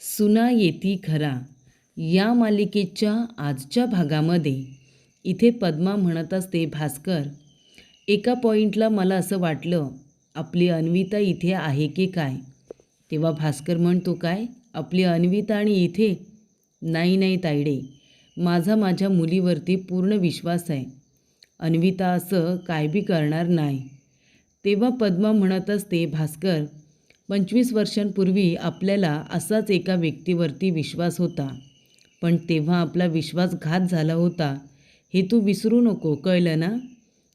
सुना येती खरा या मालिकेच्या आजच्या भागामध्ये इथे पद्मा म्हणत असते, भास्कर, एका पॉईंटला मला असं वाटलं आपली अन्विता इथे आहे की काय. तेव्हा भास्कर म्हणतो, काय आपली अन्विता आणि इथे? नाही नाही तायडे, माझ्या मुलीवरती पूर्ण विश्वास आहे. अन्विता असं काय बी करणार नाही. तेव्हा पद्मा म्हणत असते, भास्कर, 25 वर्षांपूर्वी आपल्याला असाच एका व्यक्तीवरती विश्वास होता, पण तेव्हा आपला विश्वासघात झाला होता हे तू विसरू नको, कळलं ना?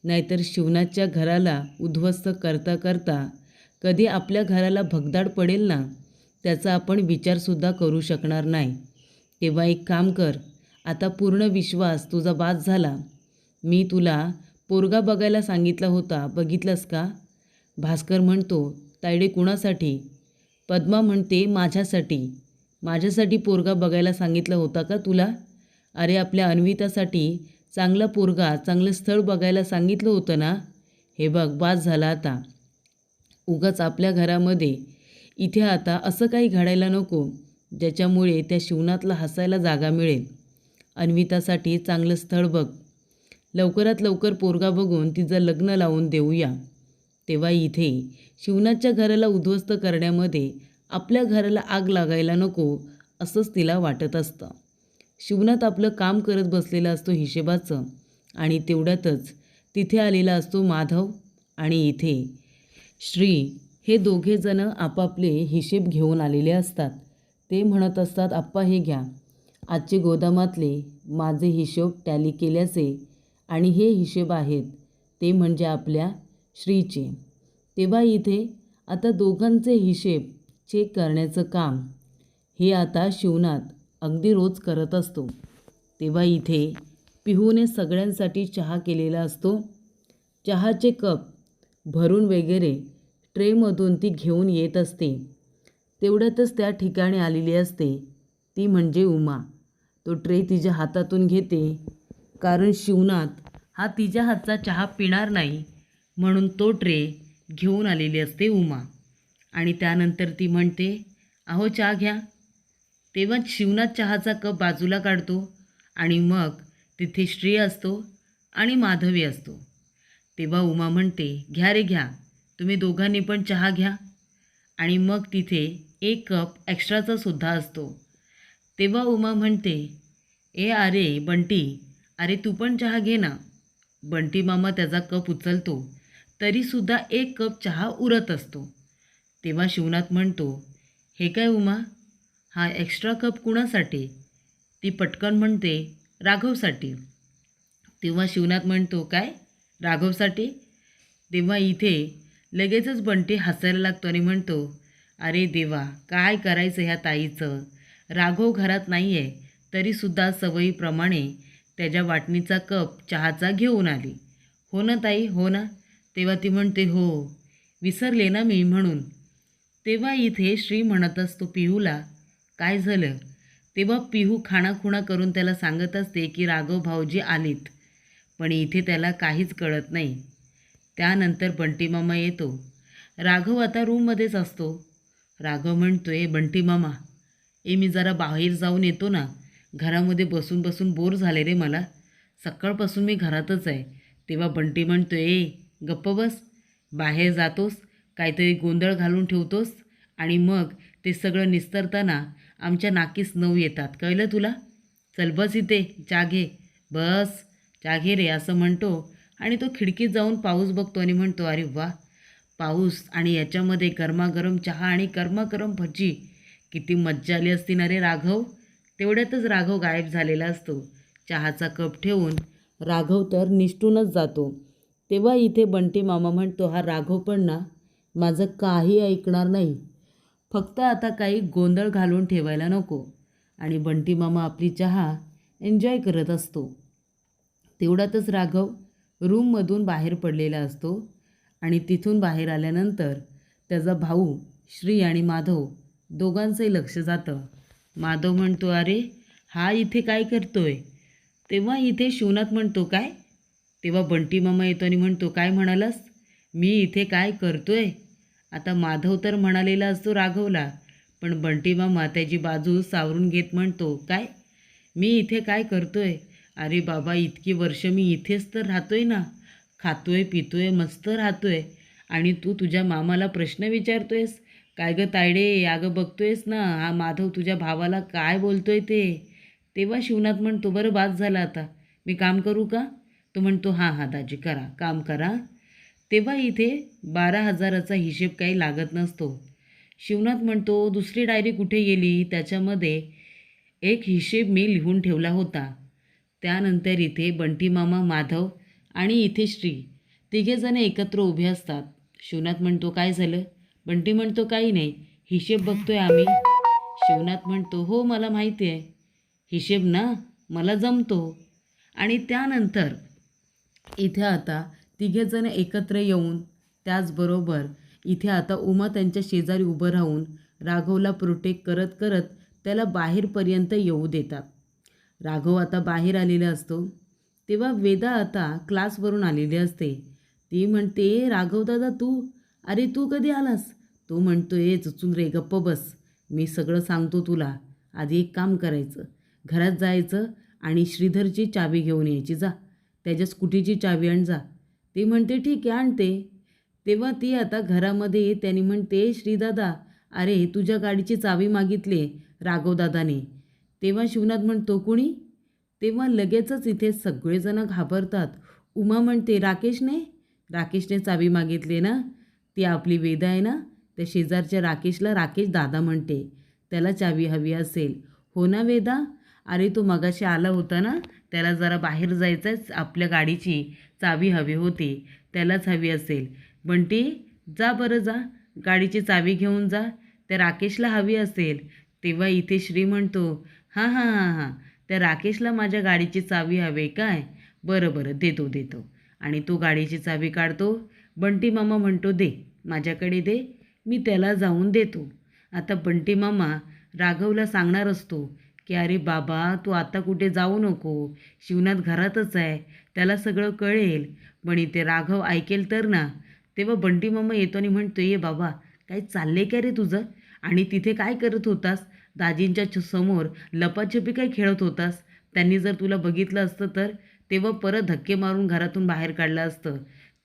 नाहीतर शिवनाथच्या घराला उद्ध्वस्त करता करता कधी आपल्या घराला भगदाड पडेल ना, त्याचा आपण विचारसुद्धा करू शकणार नाही. तेव्हा एक काम कर, आता पूर्ण विश्वास तुझा बास झाला. मी तुला पोरगा बघायला सांगितला होता, बघितलंस का? भास्कर म्हणतो, तायडे कुणासाठी? पद्मा म्हणते, माझ्यासाठी पोरगा बघायला सांगितलं होता का तुला? अरे आपल्या अन्वितासाठी चांगला पोरगा, चांगलं स्थळ बघायला सांगितलं होतं ना. हे बघ, बास झाला आता. उगाच आपल्या घरामध्ये इथे आता असं काही घडायला नको ज्याच्यामुळे त्या शिवनाथला हसायला जागा मिळेल. अन्वितासाठी चांगलं स्थळ बघ, लवकरात लवकर पोरगा बघून तिचं लग्न लावून देऊया. तेव्हा इथे शिवनाथच्या घराला उद्ध्वस्त करण्यामध्ये आपल्या घराला आग लागायला नको असंच तिला वाटत असतं. शिवनाथ आपलं काम करत बसलेला असतो हिशेबाचं, आणि तेवढ्यातच तिथे आलेला असतो माधव आणि इथे श्री. हे दोघेजणं आपापले हिशेब घेऊन आलेले असतात. ते म्हणत असतात, आप्पा हे घ्या, आजचे गोदामातले माझे हिशोब टॅली केल्याचे, आणि हे हिशेब आहेत ते म्हणजे आपल्या श्रीचे. तेव्हा इथे आता दोघांचे हिशेब चेक करण्याचं काम हे आता शिवनाथ अगदी रोज करत असतो. तेव्हा इथे पिहूने सगळ्यांसाठी चहा केलेला असतो. चहाचे कप भरून वगैरे ट्रेमधून ती घेऊन येत असते. तेवढ्यातच त्या ठिकाणी आलेली असते ती म्हणजे उमा. तो ट्रे तिच्या हातातून घेते, कारण शिवनाथ हा तिच्या हातचा चहा पिणार नाही म्हणून तो ट्रे घेऊन आलेली असते उमा. आणि त्यानंतर ती म्हणते, अहो चहा घ्या. तेव्हा शिवनाथ चहाचा कप बाजूला काढतो आणि मग तिथे श्री असतो आणि माधवी असतो. तेव्हा उमा म्हणते, घ्या रे घ्या, तुम्ही दोघांनी पण चहा घ्या. आणि मग तिथे एक कप एक्स्ट्राचा सुद्धा असतो. तेव्हा उमा म्हणते, अरे बंटी, अरे तू पण चहा घे ना. बंटी मामा त्याचा कप उचलतो तरीसुद्धा एक कप चहा उरत असतो. तेव्हा शिवनाथ म्हणतो, हे काय उमा, हा एक्स्ट्रा कप कुणासाठी? ती पटकन म्हणते, राघवसाठी. तेव्हा शिवनाथ म्हणतो, काय राघवसाठी? तेव्हा इथे लगेचच बंटी हसायला लागतो आणि म्हणतो, अरे देवा, काय करायचं ह्या ताईचं. राघव घरात नाही आहे तरीसुद्धा सवयीप्रमाणे त्याच्या वाटणीचा कप चहाचा घेऊन आली. हो ना ताई, हो ना? तेव्हा ती म्हणते, हो विसरले ना मी म्हणून. तेव्हा इथे श्री म्हणत असतो पिहूला, काय झालं? तेव्हा पिहू खाणाखुणा करून त्याला सांगत असते की राघव भाऊजी आलीत, पण इथे त्याला काहीच कळत नाही. त्यानंतर बंटी मामा येतो. राघव आता रूममध्येच असतो. राघव म्हणतोय, बंटी मामा, मी जरा बाहेर जाऊन येतो ना, घरामध्ये बसून बसून बोर झाले रे मला, सकाळपासून मी घरातच आहे. तेव्हा बंटी म्हणतोय, गप्प बस, बाहेर जातोस, काहीतरी गोंधळ घालून ठेवतोस आणि मग ते सगळं निस्तरताना आमच्या नाकीस नऊ येतात, कळलं तुला? चल बस इथे, चहा घे, बस चहा घे रे, असं म्हणतो. आणि तो खिडकीत जाऊन पाऊस बघतो आणि म्हणतो, अरे वा, पाऊस आणि याच्यामध्ये गरमागरम चहा आणि गरमागरम भजी, किती मज्जा आली असती ना रे राघव. तेवढ्यातच राघव गायब झालेला असतो. चहाचा कप ठेवून राघव तर निष्ठूनच जातो. तेव्हा इथे बंटी मामा म्हणतो, हा राघव पण ना माझं काही ऐकणार नाही, फक्त आता काही गोंधळ घालून ठेवायला नको. आणि बंटी मामा आपली चहा एन्जॉय करत असतो. तेवढ्यातच राघव रूममधून बाहेर पडलेला असतो आणि तिथून बाहेर आल्यानंतर त्याचा भाऊ श्री आणि माधव दोघांचंही लक्ष जातं. माधव म्हणतो, अरे हा इथे काय करतोय? तेव्हा इथे शिवनाथ म्हणतो, काय? तेव्हा बंटी मामा येतो आणि म्हणतो, काय म्हणालास? मी इथे काय करतोय? आता माधव तर म्हणालेला असतो राघवला, पण बंटी मामा त्याची बाजू सावरून घेत म्हणतो, काय मी इथे काय करतोय? अरे बाबा, इतकी वर्ष मी इथेच तर राहतोय ना, खातोय पितोय मस्त राहतोय, आणि तू तुझ्या मामाला प्रश्न विचारतोयस? काय गं तायडे, अगं बघतोयस ना हा माधव तुझ्या भावाला काय बोलतोय ते? तेव्हा शिवनाथ म्हणतो, बरं बास झालं आता, मी काम करू का? तो म्हणतो, हां हां दाजी करा, काम करा. तेव्हा इथे 12,000चा हिशेब काही लागत नसतो. शिवनाथ म्हणतो, दुसरी डायरी कुठे गेली? त्याच्यामध्ये एक हिशेब मी लिहून ठेवला होता. त्यानंतर इथे बंटी मामा, माधव आणि इथे श्री तिघेजण एकत्र उभे असतात. शिवनाथ म्हणतो, काय झालं? बंटी म्हणतो, काही नाही, हिशेब बघतोय आम्ही. शिवनाथ म्हणतो, हो मला माहिती आहे, हिशेब ना मला जमतो. आणि त्यानंतर इथे आता तिघेजण एकत्र येऊन, त्याचबरोबर इथे आता उमा त्यांच्या शेजारी उभं राहून राघवला प्रोटेक्ट करत करत त्याला बाहेरपर्यंत येऊ देतात. राघव आता बाहेर आलेला असतो. तेव्हा वेदा आता क्लासवरून आलेली असते. ती म्हणते, राघव दादा तू, अरे तू कधी आलास? तो म्हणतो, ए चुचून रे, गप्प बस, मी सगळं सांगतो तुला. आधी एक काम करायचं, घरात जायचं आणि श्रीधरची चावी घेऊन यायची, जा त्याच्या स्कूटीची चावी आण जा. ती म्हणते, ठीक आहे आणते. तेव्हा ती आता घरामध्ये त्यांनी म्हणते, श्रीदादा, अरे तुझ्या गाडीची चावी मागितली राघवदादाने. तेव्हा शिवनाथ म्हणतो, कुणी? तेव्हा लगेचच इथे सगळेजण घाबरतात. उमा म्हणते, राकेशने चावी मागितली ना, ती आपली वेदा आहे ना, त्या शेजारच्या राकेशला राकेश दादा म्हणते, त्याला चावी हवी असेल. हो ना वेदा, अरे तो मगाशी आला होता ना, त्याला जरा बाहेर जायचंच, आपल्या गाडीची चावी हवी होती, त्यालाच हवी असेल. बंटी जा बरं, जा गाडीची चावी घेऊन जा, त्या राकेशला हवी असेल. तेव्हा इथे श्री म्हणतो, हां हां हां हां, त्या राकेशला माझ्या गाडीची चावी हवे काय? बरं बरं, देतो. आणि तो गाडीची चावी काढतो. बंटी मामा म्हणतो, दे माझ्याकडे दे, मी त्याला जाऊन देतो. आता बंटी मामा राघवला सांगणार असतो की अरे बाबा, तू आता कुठे जाऊ नको, शिवनाथ घरातच आहे, त्याला सगळं कळेल. पण इथे राघव ऐकेल तर ना. तेव्हा बंटी मामा येतो आणि म्हणतो, ये बाबा, काय चालले काय रे तुझं? आणि तिथे काय करत होतास? दाजींच्या समोर लपाछपी काय खेळत होतास? त्यांनी जर तुला बघितलं असतं तर तेव्हा परत धक्के मारून घरातून बाहेर काढलं असतं.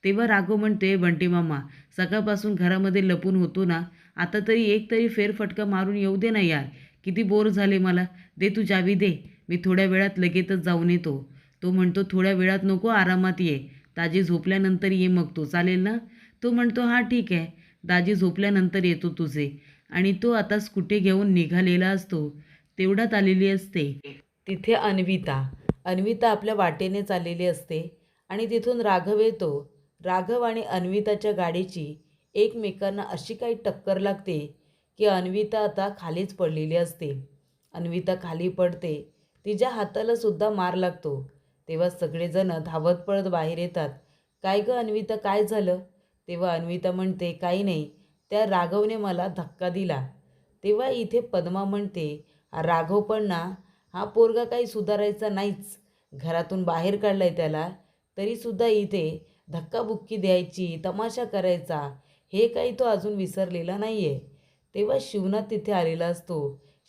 तेव्हा राघव म्हणते, बंटी मामा, सकाळपासून घरामध्ये लपून होतो ना, आता तरी एक तरी फेरफटका मारून येऊ दे ना यार, किती बोर झाले मला. दे तू चावी दे, मी थोड्या वेळात लगेचच जाऊन येतो. तो म्हणतो, थोड्या वेळात नको, आरामात ये, दाजी झोपल्यानंतर ये मग, तो चालेल ना? तो म्हणतो, हां ठीक आहे, दाजी झोपल्यानंतर येतो तुझे. आणि तो आता स्कूटी घेऊन निघालेला असतो. तेवढ्यात आलेली असते तिथे अन्विता आपल्या वाटेने चाललेली असते आणि तिथून राघव येतो. राघव आणि अन्विताच्या गाडीची एकमेकांना अशी काही टक्कर लागते की अन्विता आता खालीच पडलेली असते. अन्विता खाली पडते, तिच्या हाताला सुद्धा मार लागतो. तेव्हा सगळेजण धावत पळत बाहेर येतात. काय गं अन्विता, काय झालं? तेव्हा अन्विता म्हणते, काही नाही, त्या राघवने मला धक्का दिला. तेव्हा इथे पद्मा म्हणते, हा राघव पण ना, हा पोरगा काही सुधारायचा नाहीच, घरातून बाहेर काढलाय त्याला, तरीसुद्धा इथे धक्काबुक्की द्यायची, तमाशा करायचा, हे काही तो अजून विसरलेला नाही आहे. तेव्हा शिवनाथ तिथे आलेला असतो.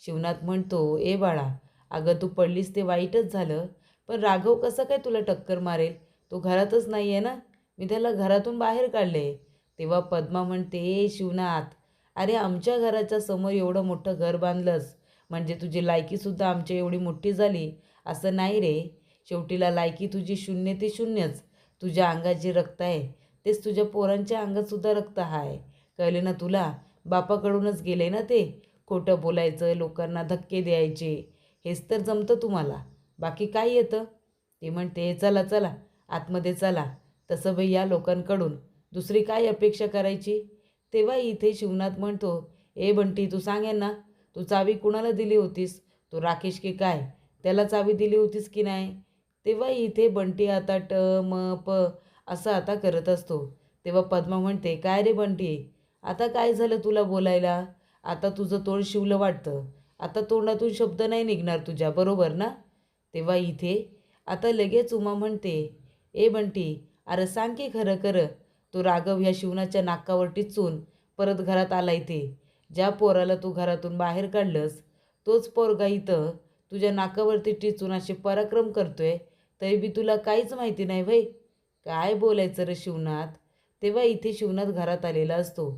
शिवनाथ म्हणतो, ए बाळा, अगं तू पडलीस ते वाईटच झालं, पण राघव कसा काय तुला टक्कर मारेल? तो घरातच नाही आहे ना, मी त्याला घरातून बाहेर काढले. तेव्हा पद्मा म्हणते, ए शिवनाथ, अरे आमच्या घराच्या समोर एवढं मोठं घर बांधलंस म्हणजे तुझी लायकीसुद्धा आमच्या एवढी मोठी झाली असं नाही रे. शेवटीला लायकी तुझी शून्य ते शून्यच. तुझ्या अंगात जे रक्त आहे तेच तुझ्या पोरांच्या अंगातसुद्धा रक्त आहे, कळले ना तुला? बापाकडूनच गेले ना ते. खोटं बोलायचं, लोकांना धक्के द्यायचे, हेच तर जमतं तुम्हाला, बाकी काय येतं? ते म्हणते, चला चला आतमध्ये चला, तसं बाई या लोकांकडून दुसरी काय अपेक्षा करायची? तेव्हा इथे शिवनाथ म्हणतो, ए बंटी, तू सांगेन ना, तू चावी कुणाला दिली होतीस? तो राकेश की काय, त्याला चावी दिली होतीस की नाही? तेव्हा इथे बंटी आता ट म प असं आता करत असतो. तेव्हा पद्मा म्हणते, काय रे बंटी, आता काय झालं तुला बोलायला? आता तुझं तोंड शिवलं वाटतं, आता तोंडातून शब्द नाही निघणार तुझ्या, बरोबर ना? तेव्हा इथे आता लगेच उमा म्हणते, ए बंटी, अरे सांग की खरं खरं, तो राघव ह्या शिवनाच्या नाकावर टिचून परत घरात आलाय ते. ज्या पोराला तू घरातून बाहेर काढलंस तोच पोरगा इथं तुझ्या नाकावरती टिचून असे पराक्रम करतोय, तरी बी तुला काहीच माहिती नाही भाई. काय बोलायचं रे शिवनाथ. तेव्हा इथे शिवनाथ घरात आलेला असतो.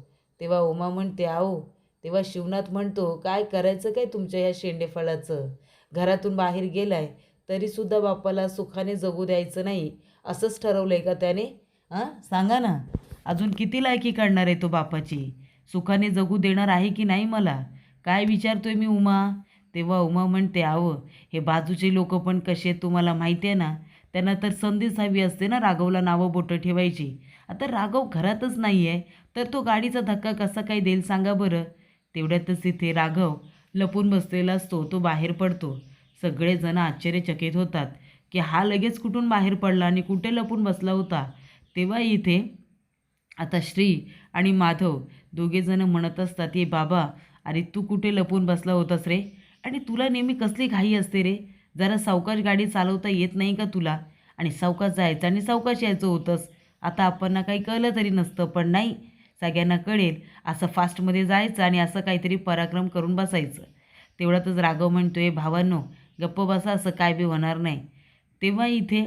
तेव्हा उमा म्हणते आहो. तेव्हा शिवनाथ म्हणतो काय करायचं काय तुमच्या या शेंडेफळाचं. घरातून बाहेर गेलाय तरीसुद्धा बापाला सुखाने जगू द्यायचं नाही असंच ठरवलं आहे का त्याने? हां सांगा ना, अजून किती लायकी काढणार आहे तो बापाची? सुखाने जगू देणार आहे की नाही मला? काय विचारतोय मी उमा. तेव्हा उमा म्हणते आहो, हे बाजूचे लोक पण कसे आहेत तुम्हाला माहिती आहे ना. त्यांना तर संधीच हवी असते ना राघवला नावं बोटं ठेवायची. आता राघव घरातच नाही आहे तर तो गाडीचा धक्का कसा काय देईल सांगा बरं. तेवढ्यातच तिथे राघव लपून बसलेला असतो. तो बाहेर पडतो. सगळेजण आश्चर्यचकित होतात की हा लगेच कुठून बाहेर पडला आणि कुठे लपून बसला होता. तेव्हा इथे आता श्री आणि माधव दोघेजण म्हणत असतात, ये बाबा, अरे तू कुठे लपून बसला होतास रे? आणि तुला नेहमी कसली घाई असते रे? जरा सावकाश गाडी चालवता येत नाही का तुला? आणि सावकाश जायचं आणि सावकाश यायचं होतंस. आता आपणना काही कळलं तरी नसतं, पण नाही, सगळ्यांना कळेल असं फास्टमध्ये जायचं आणि असं काहीतरी पराक्रम करून बसायचं. तेवढ्यातच राघव म्हणतोय, भावांनो गप्प बसा, असं काय बी होणार नाही. तेव्हा इथे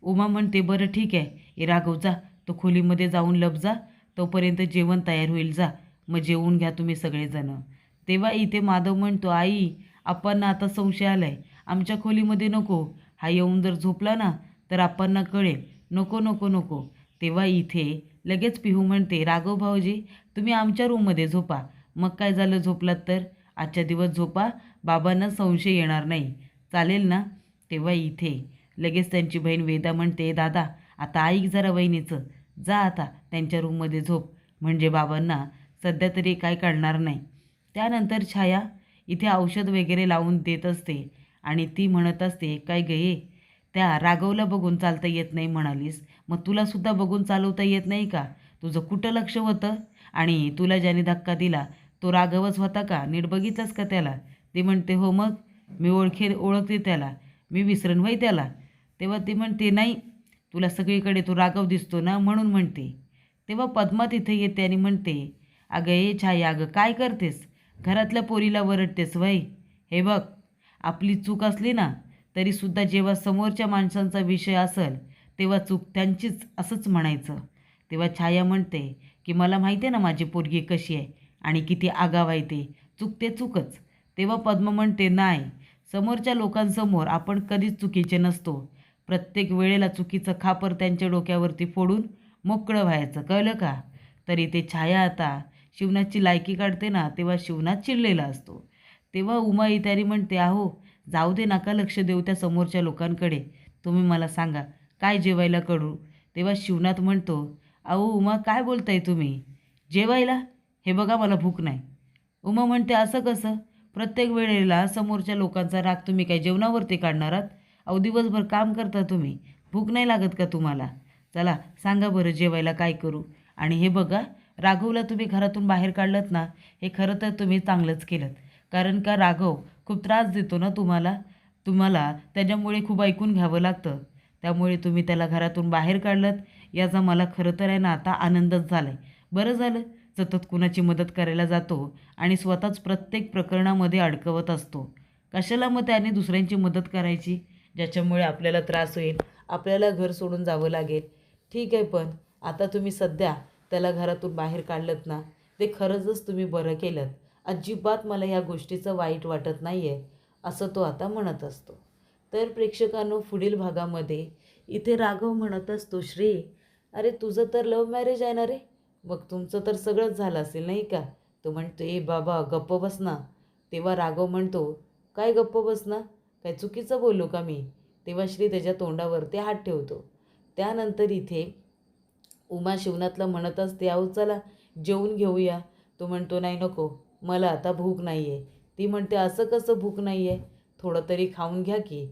उमा म्हणते, बरं ठीक आहे, ए राघव जा, तो खोलीमध्ये जाऊन लप जा, तोपर्यंत जेवण तयार होईल, जा, मग जेवून घ्या तुम्ही सगळेजणं. तेव्हा इथे माधव म्हणतो, आई आपण आता संशय आलाय, आमच्या खोलीमध्ये नको, हा येऊन जर झोपला ना तर आपणना कळेल, नको नको नको. तेव्हा इथे लगेच पिहू म्हणते, राघव भाऊजी तुम्ही आमच्या रूममध्ये झोपा. मग काय झालं झोपलात तर? आजच्या दिवस झोपा, बाबांना संशय येणार नाही, चालेल ना? तेव्हा इथे लगेच त्यांची बहीण वेदा म्हणते, दादा आता ऐक जरा वहिनीचं, जा आता त्यांच्या रूममध्ये झोप, म्हणजे बाबांना सध्या तरी काय कळणार नाही. त्यानंतर छाया इथे औषध वगैरे लावून देत असते आणि ती म्हणत असते, काय गये, त्या राघवला बघून चालता येत नाही म्हणालीस, मग तुलासुद्धा बघून चालवता येत नाही का? तुझं कुठं लक्ष होतं? आणि तुला ज्याने धक्का दिला तो राघवच होता का? नीट बघितलंस का त्याला? ती म्हणते, हो मग मी ओळखते त्याला, मी विसरण व्हय त्याला? तेव्हा ती म्हणते, नाही, तुला सगळीकडे तो राघव दिसतो ना म्हणून म्हणते. तेव्हा पद्मा तिथे येते आणि म्हणते, अगं ये छाया, अगं काय करतेस? घरातल्या पोरीला वरडतेस वय? हे बघ, आपली चूक असली ना तरीसुद्धा जेव्हा समोरच्या माणसांचा विषय असेल तेव्हा चूक त्यांचीच असंच म्हणायचं. तेव्हा छाया म्हणते की मला माहिती आहे ना माझी पोरगी कशी आहे आणि किती आगाव आहे ते, चूक चूकच. तेव्हा पद्म म्हणते, नाही, समोरच्या लोकांसमोर आपण कधीच चुकीचे नसतो. प्रत्येक वेळेला चुकीचं खापर त्यांच्या डोक्यावरती फोडून मोकळं व्हायचं, कळलं का? तरी ते छाया आता शिवनाथची लायकी काढते ना तेव्हा शिवनाथ चिडलेला असतो. तेव्हा उमा इत्यादी म्हणते, अहो जाऊ दे, नका लक्ष देऊ त्या समोरच्या लोकांकडे, तुम्ही मला सांगा काय जेवायला करू? तेव्हा शिवनाथ म्हणतो, अहो उमा काय बोलताय तुम्ही? जेवायला? हे बघा मला भूक नाही. उमा म्हणते, असं कसं? प्रत्येक वेळेला समोरच्या लोकांचा राग तुम्ही काय जेवणावरती काढणार आहात? अहो दिवसभर काम करता तुम्ही, भूक नाही लागत का तुम्हाला? चला सांगा बरं जेवायला काय करू? आणि हे बघा, राघवला तुम्ही घरातून बाहेर काढलंत ना, हे खरं तर तुम्ही चांगलंच केलं. कारण का राघव खूप त्रास देतो ना तुम्हाला, तुम्हाला त्याच्यामुळे खूप ऐकून घ्यावं लागतं. त्यामुळे तुम्ही त्याला घरातून बाहेर काढलंत, याचा मला खरं तर आहे ना आता आनंदच झाला आहे. बरं झालं, सतत कुणाची मदत करायला जातो आणि स्वतःच प्रत्येक प्रकरणामध्ये अडकवत असतो. कशाला मग त्याने दुसऱ्यांची मदत करायची, ज्याच्यामुळे आपल्याला त्रास होईल, आपल्याला घर सोडून जावं लागेल. ठीक आहे, पण आता तुम्ही सध्या त्याला घरातून बाहेर काढलंत ना, ते खरंच तुम्ही बरं केलं. अजिबात मला या गोष्टीचं वाईट वाटत नाही आहे, असं तो आता म्हणत असतो. तर प्रेक्षकांनो, पुढील भागामध्ये इथे राघव म्हणत असतो, श्री, अरे तुझं तर लव्ह मॅरेज आहे ना रे, मग तुमचं तर सगळंच झालं असेल नाही का? तो म्हणतो, ए बाबा गप्प बस ना. तेव्हा राघव म्हणतो, काय गप्प बस ना, काय चुकीचं बोललो का मी? तेव्हा श्री त्याच्या तोंडावरती हात ठेवतो. त्यानंतर इथे उमा शिवनाथला म्हणत असते, अहो चला जेवून घेऊया. तो म्हणतो, नाही नको, मला आता भूक नाही आहे. ती म्हणते, असं कसं भूक नाही आहे, थोडं तरी खाऊन घ्या की.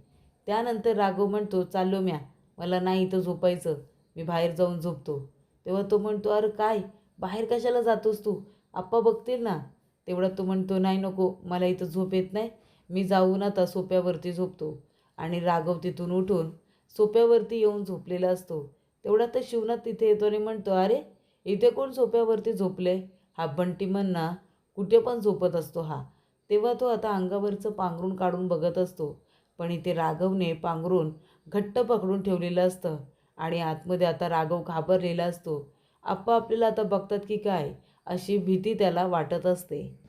त्यानंतर राघव म्हणतो, चाललो म्या, मला नाही इथं झोपायचं, मी बाहेर जाऊन झोपतो. तेव्हा तो म्हणतो, अरे काय, बाहेर कशाला जातोस तू, आप्पा बघतील ना. तेवढा तो म्हणतो, नाही नको, मला इथं झोप येत नाही, मी जाऊन आता सोप्यावरती झोपतो. आणि राघव तिथून उठून सोप्यावरती येऊन झोपलेला असतो. तेवढा तर शिवनाथ तिथे येतो आणि म्हणतो, अरे इथे कोण सोप्यावरती झोपले? हा बंटी म्हणना कुठे पण झोपत असतो हा. तेव्हा तो आता अंगावरचं पांघरूण काढून बघत असतो. पण इथे राघवने पांघरूण घट्ट पकडून ठेवलेलं असतं आणि आतमध्ये आता राघव घाबरलेला असतो. आप्पा आपल्याला आता बघतात की काय, अशी भीती त्याला वाटत असते.